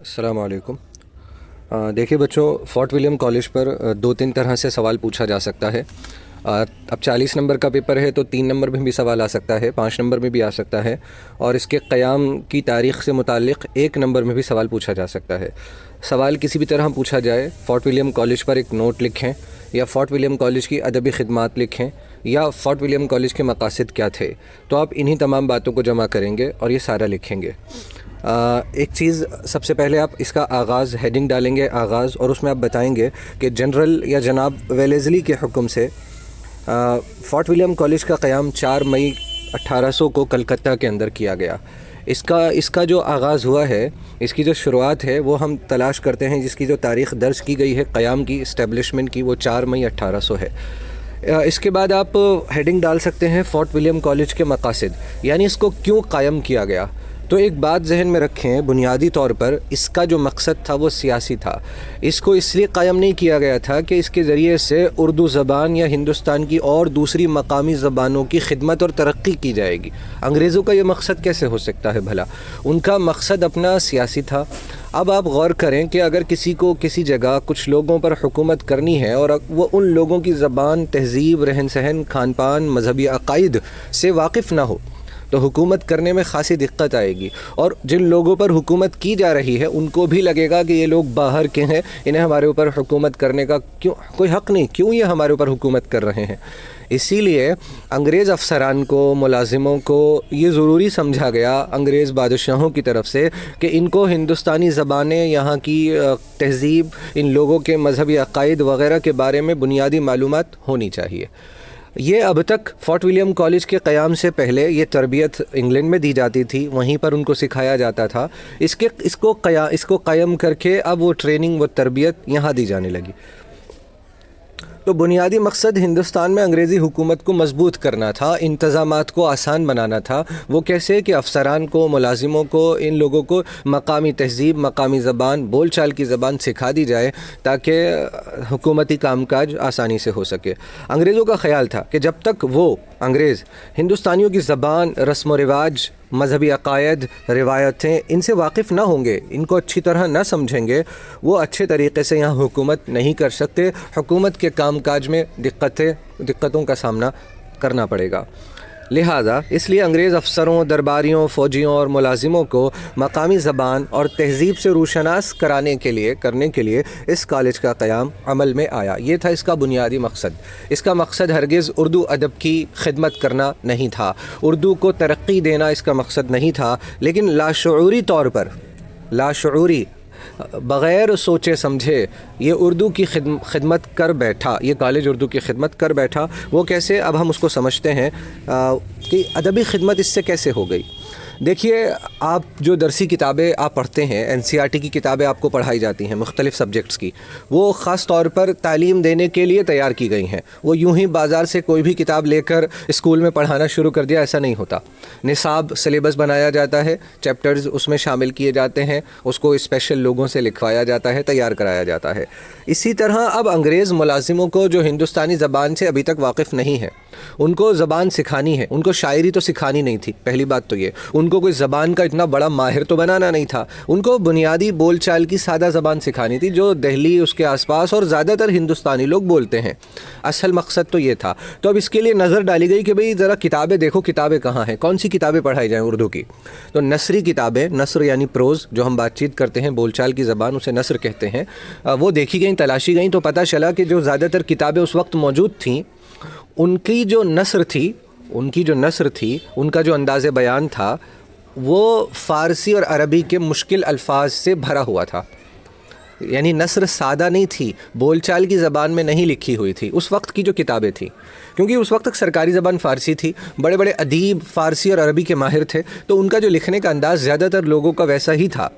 السلام علیکم۔ دیکھیے بچوں، فورٹ ولیم کالج پر دو تین طرح سے سوال پوچھا جا سکتا ہے۔ اب 40 نمبر کا پیپر ہے تو 3 نمبر میں بھی سوال آ سکتا ہے، 5 نمبر میں بھی آ سکتا ہے، اور اس کے قیام کی تاریخ سے متعلق 1 نمبر میں بھی سوال پوچھا جا سکتا ہے۔ سوال کسی بھی طرح پوچھا جائے، فورٹ ولیم کالج پر ایک نوٹ لکھیں، یا فورٹ ولیم کالج کی ادبی خدمات لکھیں، یا فورٹ ولیم کالج کے مقاصد کیا تھے، تو آپ انہی تمام باتوں کو جمع کریں گے اور یہ سارا لکھیں گے۔ ایک چیز، سب سے پہلے آپ اس کا آغاز، ہیڈنگ ڈالیں گے آغاز، اور اس میں آپ بتائیں گے کہ جنرل یا جناب ویلیزلی کے حکم سے فورٹ ولیم کالج کا قیام 4 مئی 1800 کو کلکتہ کے اندر کیا گیا۔ اس کا جو آغاز ہوا ہے، اس کی جو شروعات ہے، وہ ہم تلاش کرتے ہیں، جس کی جو تاریخ درج کی گئی ہے قیام کی، اسٹیبلشمنٹ کی، وہ 4 مئی 1800 ہے۔ اس کے بعد آپ ہیڈنگ ڈال سکتے ہیں فورٹ ولیم کالج کے مقاصد، یعنی اس کو کیوں قائم کیا گیا۔ تو ایک بات ذہن میں رکھیں، بنیادی طور پر اس کا جو مقصد تھا وہ سیاسی تھا۔ اس کو اس لیے قائم نہیں کیا گیا تھا کہ اس کے ذریعے سے اردو زبان یا ہندوستان کی اور دوسری مقامی زبانوں کی خدمت اور ترقی کی جائے گی۔ انگریزوں کا یہ مقصد کیسے ہو سکتا ہے بھلا؟ ان کا مقصد اپنا سیاسی تھا۔ اب آپ غور کریں کہ اگر کسی کو کسی جگہ کچھ لوگوں پر حکومت کرنی ہے اور وہ ان لوگوں کی زبان، تہذیب، رہن سہن، کھان پان، مذہبی عقائد سے واقف نہ ہو، تو حکومت کرنے میں خاصی دقت آئے گی، اور جن لوگوں پر حکومت کی جا رہی ہے ان کو بھی لگے گا کہ یہ لوگ باہر کے ہیں، انہیں ہمارے اوپر حکومت کرنے کا کوئی حق نہیں، کیوں یہ ہمارے اوپر حکومت کر رہے ہیں۔ اسی لیے انگریز افسران کو، ملازموں کو یہ ضروری سمجھا گیا انگریز بادشاہوں کی طرف سے کہ ان کو ہندوستانی زبانیں، یہاں کی تہذیب، ان لوگوں کے مذہبی عقائد وغیرہ کے بارے میں بنیادی معلومات ہونی چاہیے۔ یہ اب تک فورٹ ولیم کالج کے قیام سے پہلے یہ تربیت انگلینڈ میں دی جاتی تھی، وہیں پر ان کو سکھایا جاتا تھا۔ اس کو قائم کر کے اب وہ ٹریننگ، وہ تربیت یہاں دی جانے لگی۔ تو بنیادی مقصد ہندوستان میں انگریزی حکومت کو مضبوط کرنا تھا، انتظامات کو آسان بنانا تھا۔ وہ کیسے کہ افسران کو، ملازموں کو، ان لوگوں کو مقامی تہذیب، مقامی زبان، بول چال کی زبان سکھا دی جائے تاکہ حکومتی کام کاج آسانی سے ہو سکے۔ انگریزوں کا خیال تھا کہ جب تک وہ انگریز ہندوستانیوں کی زبان، رسم و رواج، مذہبی عقائد، روایتیں ان سے واقف نہ ہوں گے، ان کو اچھی طرح نہ سمجھیں گے، وہ اچھے طریقے سے یہاں حکومت نہیں کر سکتے، حکومت کے کام کاج میں دقتوں کا سامنا کرنا پڑے گا۔ لہٰذا اس لیے انگریز افسروں، درباریوں، فوجیوں اور ملازموں کو مقامی زبان اور تہذیب سے روشناس کرنے کے لیے اس کالج کا قیام عمل میں آیا۔ یہ تھا اس کا بنیادی مقصد۔ اس کا مقصد ہرگز اردو ادب کی خدمت کرنا نہیں تھا، اردو کو ترقی دینا اس کا مقصد نہیں تھا، لیکن لاشعوری طور پر، بغیر سوچے سمجھے یہ اردو کی خدمت کر بیٹھا، یہ کالج اردو کی خدمت کر بیٹھا۔ وہ کیسے؟ اب ہم اس کو سمجھتے ہیں کہ ادبی خدمت اس سے کیسے ہو گئی۔ دیکھیے، آپ جو درسی کتابیں آپ پڑھتے ہیں، NCERT کی کتابیں آپ کو پڑھائی جاتی ہیں مختلف سبجیکٹس کی، وہ خاص طور پر تعلیم دینے کے لیے تیار کی گئی ہیں۔ وہ یوں ہی بازار سے کوئی بھی کتاب لے کر اسکول میں پڑھانا شروع کر دیا، ایسا نہیں ہوتا۔ نصاب، سلیبس بنایا جاتا ہے، چیپٹرز اس میں شامل کیے جاتے ہیں، اس کو اسپیشل لوگوں سے لکھوایا جاتا ہے، تیار کرایا جاتا ہے۔ اسی طرح اب انگریز ملازموں کو جو ہندوستانی زبان سے ابھی تک واقف نہیں ہے، ان کو زبان سکھانی ہے۔ ان کو شاعری تو سکھانی نہیں تھی، پہلی بات تو یہ، ان کو کوئی زبان کا اتنا بڑا ماہر تو بنانا نہیں تھا، ان کو بنیادی بول چال کی سادہ زبان سکھانی تھی جو دہلی، اس کے آس پاس اور زیادہ تر ہندوستانی لوگ بولتے ہیں۔ اصل مقصد تو یہ تھا۔ تو اب اس کے لیے نظر ڈالی گئی کہ بھئی ذرا کتابیں دیکھو، کتابیں کہاں ہیں، کون سی کتابیں پڑھائی جائیں اردو کی۔ تو نثری کتابیں، نثر یعنی پروز، جو ہم بات چیت کرتے ہیں، بول چال کی زبان، اسے نثر کہتے ہیں، وہ دیکھی گئیں، تلاشی گئیں، تو پتہ چلا کہ جو زیادہ تر کتابیں اس وقت موجود تھیں، ان کی جو نثر تھی، ان کا جو انداز بیان تھا، وہ فارسی اور عربی کے مشکل الفاظ سے بھرا ہوا تھا۔ یعنی نثر سادہ نہیں تھی، بول چال کی زبان میں نہیں لکھی ہوئی تھی اس وقت کی جو کتابیں تھیں، کیونکہ اس وقت تک سرکاری زبان فارسی تھی، بڑے بڑے ادیب فارسی اور عربی کے ماہر تھے، تو ان کا جو لکھنے کا انداز زیادہ تر لوگوں کا ویسا ہی تھا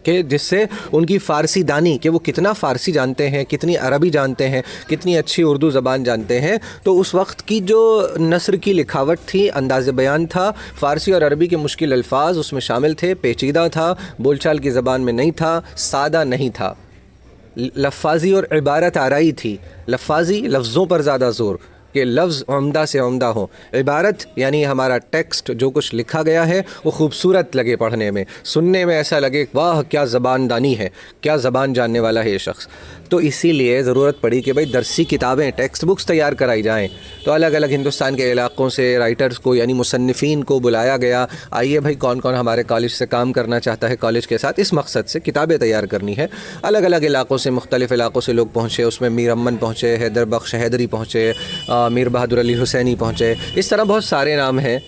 کہ جس سے ان کی فارسی دانی، کہ وہ کتنا فارسی جانتے ہیں، کتنی عربی جانتے ہیں، کتنی اچھی اردو زبان جانتے ہیں، تو اس وقت کی جو نثر کی لکھاوٹ تھی، انداز بیان تھا، فارسی اور عربی کے مشکل الفاظ اس میں شامل تھے، پیچیدہ تھا، بول چال کی زبان میں نہیں تھا، سادہ نہیں تھا، لفاظی اور عبارت آرائی تھی، لفاظی، لفظوں پر زیادہ زور، کہ لفظ عمدہ سے عمدہ ہوں، عبارت یعنی ہمارا ٹیکسٹ جو کچھ لکھا گیا ہے وہ خوبصورت لگے پڑھنے میں، سننے میں ایسا لگے واہ کیا زبان دانی ہے، کیا زبان جاننے والا ہے یہ شخص. تو اسی لیے ضرورت پڑی کہ بھائی درسی کتابیں، ٹیکسٹ بکس تیار کرائی جائیں. تو الگ الگ ہندوستان کے علاقوں سے رائٹرز کو یعنی مصنفین کو بلایا گیا، آئیے بھائی کون کون ہمارے کالج سے کام کرنا چاہتا ہے کالج کے ساتھ، اس مقصد سے کتابیں تیار کرنی ہے. الگ الگ علاقوں سے، مختلف علاقوں سے لوگ پہنچے، اس میں میر امن پہنچے، حیدر بخش حیدری پہنچے، میر بہادر علی حسینی پہنچے، اس طرح بہت سارے نام ہیں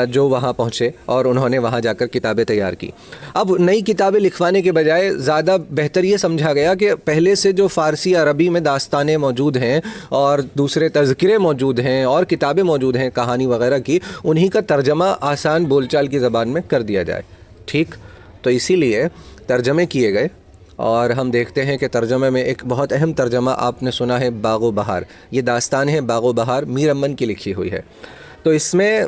جو وہاں پہنچے اور انہوں نے وہاں جا کر کتابیں تیار کی. اب نئی کتابیں لکھوانے کے بجائے زیادہ بہتر یہ سمجھا گیا کہ پہلے سے جو فارسی عربی میں داستانیں موجود ہیں اور دوسرے تذکرے موجود ہیں اور کتابیں موجود ہیں کہانی وغیرہ کی، انہی کا ترجمہ آسان بول چال کی زبان میں کر دیا جائے. ٹھیک، تو اسی لیے ترجمے کیے گئے اور ہم دیکھتے ہیں کہ ترجمے میں ایک بہت اہم ترجمہ آپ نے سنا ہے باغ و بہار. یہ داستان ہے باغ و بہار، میر امن کی لکھی ہوئی ہے. تو اس میں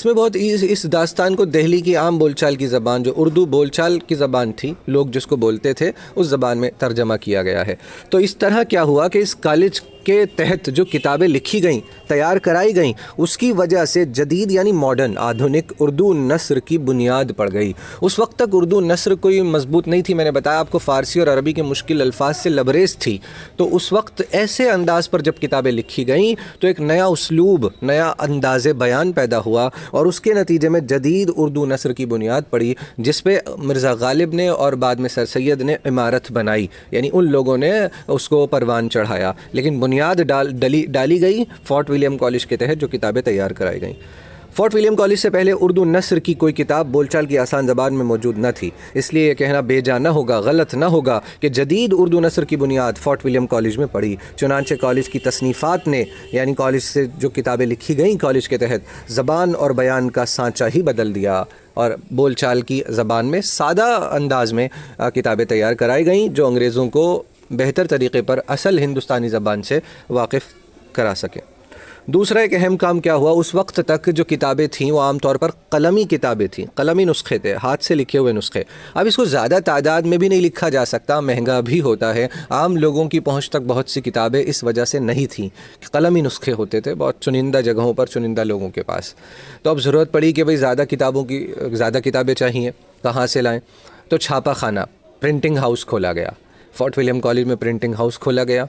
بہت اس داستان کو دہلی کی عام بول چال کی زبان، جو اردو بول چال کی زبان تھی، لوگ جس کو بولتے تھے اس زبان میں ترجمہ کیا گیا ہے. تو اس طرح کیا ہوا کہ اس کالج کے تحت جو کتابیں لکھی گئیں، تیار کرائی گئیں، اس کی وجہ سے جدید یعنی ماڈرن آدھنک اردو نثر کی بنیاد پڑ گئی. اس وقت تک اردو نثر کوئی مضبوط نہیں تھی، میں نے بتایا آپ کو فارسی اور عربی کے مشکل الفاظ سے لبریز تھی. تو اس وقت ایسے انداز پر جب کتابیں لکھی گئیں تو ایک نیا اسلوب، نیا انداز بیان پیدا ہوا اور اس کے نتیجے میں جدید اردو نثر کی بنیاد پڑی، جس پہ مرزا غالب نے اور بعد میں سر سید نے عمارت بنائی، یعنی ان لوگوں نے اس کو پروان چڑھایا. لیکن بنیاد ڈالی گئی فورٹ ولیم کالج کے تحت جو کتابیں تیار کرائی گئیں. فورٹ ولیم کالج سے پہلے اردو نثر کی کوئی کتاب بول چال کی آسان زبان میں موجود نہ تھی. اس لیے یہ کہنا بے جا نہ ہوگا، غلط نہ ہوگا کہ جدید اردو نثر کی بنیاد فورٹ ولیم کالج میں پڑی. چنانچہ کالج کی تصنیفات نے، یعنی کالج سے جو کتابیں لکھی گئیں کالج کے تحت، زبان اور بیان کا سانچہ ہی بدل دیا اور بول چال کی زبان میں سادہ انداز میں کتابیں تیار کرائی گئیں جو انگریزوں کو بہتر طریقے پر اصل ہندوستانی زبان سے واقف کرا سکے. دوسرا ایک اہم کام کیا ہوا، اس وقت تک جو کتابیں تھیں وہ عام طور پر قلمی کتابیں تھیں، قلمی نسخے تھے، ہاتھ سے لکھے ہوئے نسخے. اب اس کو زیادہ تعداد میں بھی نہیں لکھا جا سکتا، مہنگا بھی ہوتا ہے. عام لوگوں کی پہنچ تک بہت سی کتابیں اس وجہ سے نہیں تھیں، قلمی نسخے ہوتے تھے بہت چنندہ جگہوں پر، چنندہ لوگوں کے پاس. تو اب ضرورت پڑی کہ بھئی زیادہ کتابیں چاہیے، کہاں سے لائیں؟ تو چھاپا خانہ، پرنٹنگ ہاؤس کھولا گیا. فورٹ ولیم کالج میں پرنٹنگ ہاؤس کھولا گیا.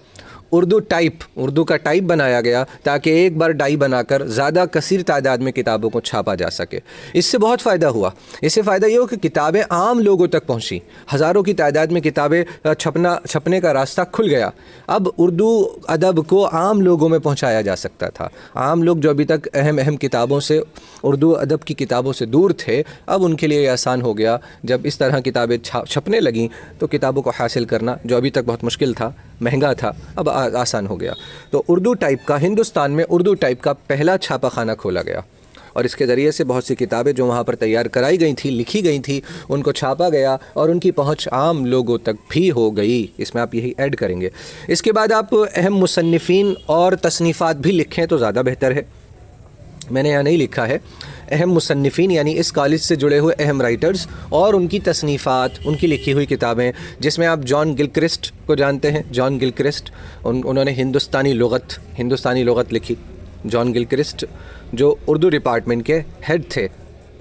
اردو کا ٹائپ بنایا گیا تاکہ ایک بار ڈائی بنا کر زیادہ کثیر تعداد میں کتابوں کو چھاپا جا سکے. اس سے بہت فائدہ ہوا. اس سے فائدہ یہ ہو کہ کتابیں عام لوگوں تک پہنچی، ہزاروں کی تعداد میں کتابیں چھپنے کا راستہ کھل گیا. اب اردو ادب کو عام لوگوں میں پہنچایا جا سکتا تھا. عام لوگ جو ابھی تک اہم کتابوں سے، اردو ادب کی کتابوں سے دور تھے، اب ان کے لیے یہ آسان ہو گیا. جب اس طرح کتابیں چھپنے لگیں تو کتابوں کو حاصل کرنا جو ابھی تک بہت مشکل تھا، مہنگا تھا، اب آسان ہو گیا. تو ہندوستان میں اردو ٹائپ کا پہلا چھاپا خانہ کھولا گیا اور اس کے ذریعے سے بہت سی کتابیں جو وہاں پر تیار کرائی گئی تھیں، لکھی گئی تھیں، ان کو چھاپا گیا اور ان کی پہنچ عام لوگوں تک بھی ہو گئی. اس میں آپ یہی ایڈ کریں گے. اس کے بعد آپ اہم مصنفین اور تصنیفات بھی لکھیں تو زیادہ بہتر ہے. میں نے یہاں نہیں لکھا ہے. اہم مصنفین یعنی اس کالج سے جڑے ہوئے اہم رائٹرز اور ان کی تصنیفات، ان کی لکھی ہوئی کتابیں، جس میں آپ جان گلکرسٹ کو جانتے ہیں. جان گلکرسٹ انہوں نے ہندوستانی لغت لکھی. جان گلکرسٹ جو اردو ڈپارٹمنٹ کے ہیڈ تھے،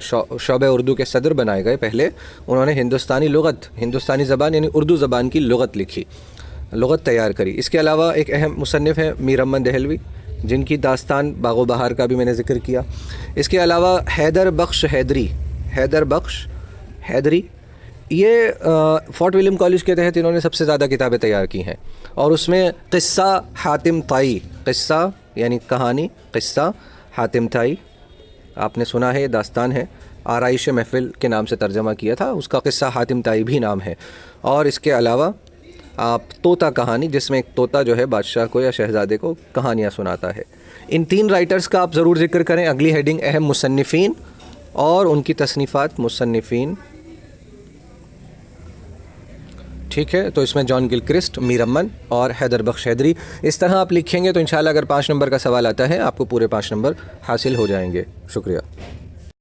شعبہ اردو کے صدر بنائے گئے پہلے، انہوں نے ہندوستانی زبان یعنی اردو زبان کی لغت لکھی، لغت تیار کری. اس کے علاوہ ایک اہم مصنف ہیں میر امن دہلوی، جن کی داستان باغ و بہار کا بھی میں نے ذکر کیا. اس کے علاوہ حیدر بخش حیدری یہ فورٹ ولیم کالج کے تحت انہوں نے سب سے زیادہ کتابیں تیار کی ہیں اور اس میں قصہ حاتم طائی، قصہ یعنی کہانی، قصہ حاتم طائی آپ نے سنا ہے، یہ داستان ہے، آرائش محفل کے نام سے ترجمہ کیا تھا، اس کا قصہ حاتم طائی بھی نام ہے. اور اس کے علاوہ آپ طوطا کہانی، جس میں ایک طوطا جو ہے بادشاہ کو یا شہزادے کو کہانیاں سناتا ہے. ان 3 رائٹرز کا آپ ضرور ذکر کریں. اگلی ہیڈنگ اہم مصنفین اور ان کی تصنیفات. مصنفین، ٹھیک ہے. تو اس میں جان گلکرسٹ، میر امن اور حیدر بخش حیدری. اس طرح آپ لکھیں گے تو انشاءاللہ اگر 5 نمبر کا سوال آتا ہے آپ کو پورے 5 نمبر حاصل ہو جائیں گے. شکریہ.